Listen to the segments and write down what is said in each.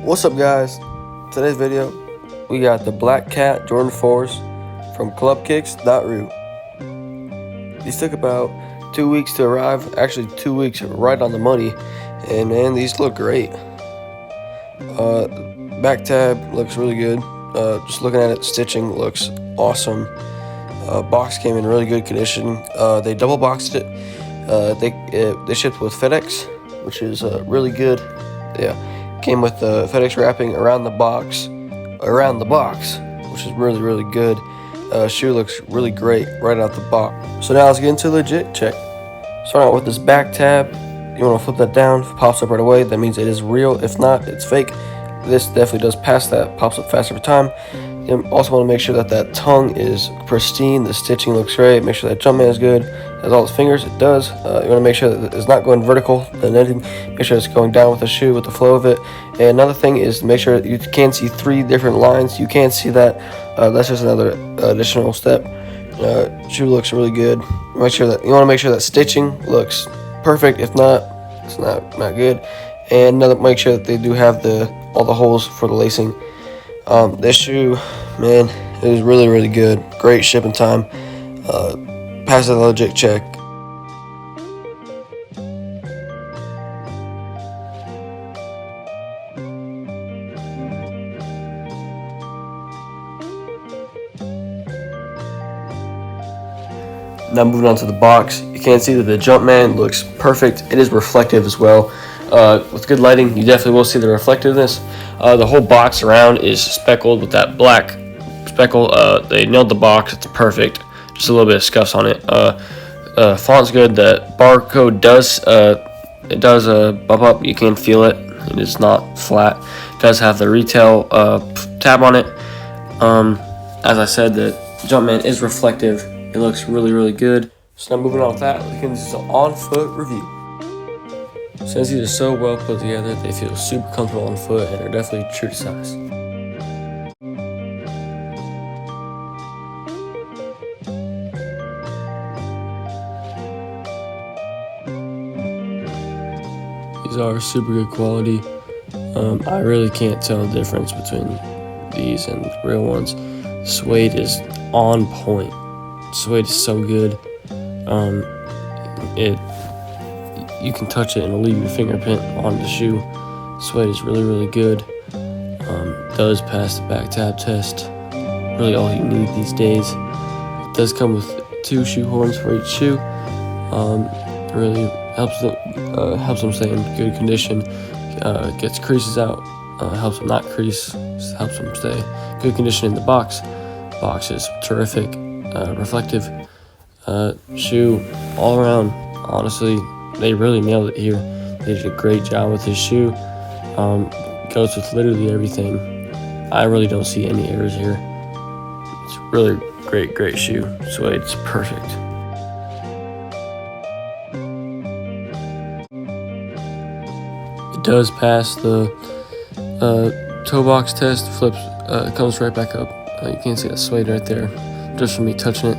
What's up, guys? Today's video, we got the Black Cat Jordan 4s from Clubkickz.ru. These took about 2 weeks to arrive, actually 2 weeks right on the money, and man, these look great. Back tab looks really good. Just looking at it, stitching looks awesome. Box came in really good condition. They double boxed it. They shipped with FedEx, which is really good. Yeah. Came with the FedEx wrapping around the box, which is really good. Shoe looks really great right out the box. So now let's get into a legit check. Starting out with this back tab, you want to flip that down. If it pops up right away, that means it is real. If not, it's fake. This definitely does pass that, pops up fast every time. You also want to make sure that that tongue is pristine, the stitching looks great, make sure that Jumpman is good, has all its fingers, it does. You want to make sure that it's not going vertical, and anything, make sure it's going down with the shoe, with the flow of it. And another thing is to make sure that you can see 3 different lines. You can't see that, that's just another additional step. Shoe looks really good. You want to make sure that stitching looks perfect. If not, it's not good. And make sure that they do have all the holes for the lacing. This shoe, man, it is really good. Great shipping time. Passes the legit check. Now moving on to the box, you can see that the Jumpman looks perfect. It is reflective as well. With good lighting, you definitely will see the reflectiveness. The whole box around is speckled with that black speckle. They nailed the box. It's perfect. Just a little bit of scuffs on it. Font's good. The barcode does bump up. You can feel it. It is not flat. It does have the retail tab on it. As I said, the Jumpman is reflective. It looks really good. So now moving on with that, we can do an on-foot review. Since these are so well put together, they feel super comfortable on foot and are definitely true to size. These are super good quality. I really can't tell the difference between these and the real ones. The suede is on point. The suede is so good. You can touch it and it'll leave your fingerprint on the shoe. Suede is really good. Does pass the back tab test. Really all you need these days. It does come with 2 shoe horns for each shoe. Really helps them stay in good condition. Gets creases out. Helps them not crease. Helps them stay good condition in the box. Box is terrific. Reflective shoe all around. Honestly, they really nailed it here. They did a great job with this shoe. Goes with literally everything. I really don't see any errors here. It's really great shoe. Suede, it's perfect. It does pass the toe box test. Flips, comes right back up. You can see that suede right there, just from me touching it.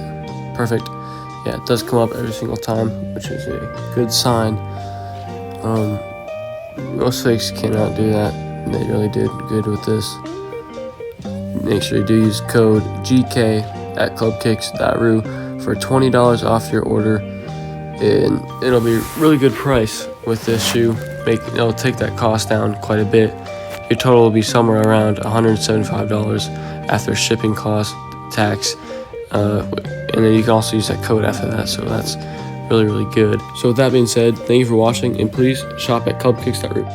Perfect. Yeah, it does come up every single time, which is a good sign. Most fakes cannot do that, and they really did good with this. Make sure you do use code GK at clubkickz.ru for $20 off your order, and it'll be a really good price with this shoe. It'll take that cost down quite a bit. Your total will be somewhere around $175 after shipping cost, tax, and then you can also use that code after that, so that's really good. So with that being said, thank you for watching, and please shop at clubkickz.ru.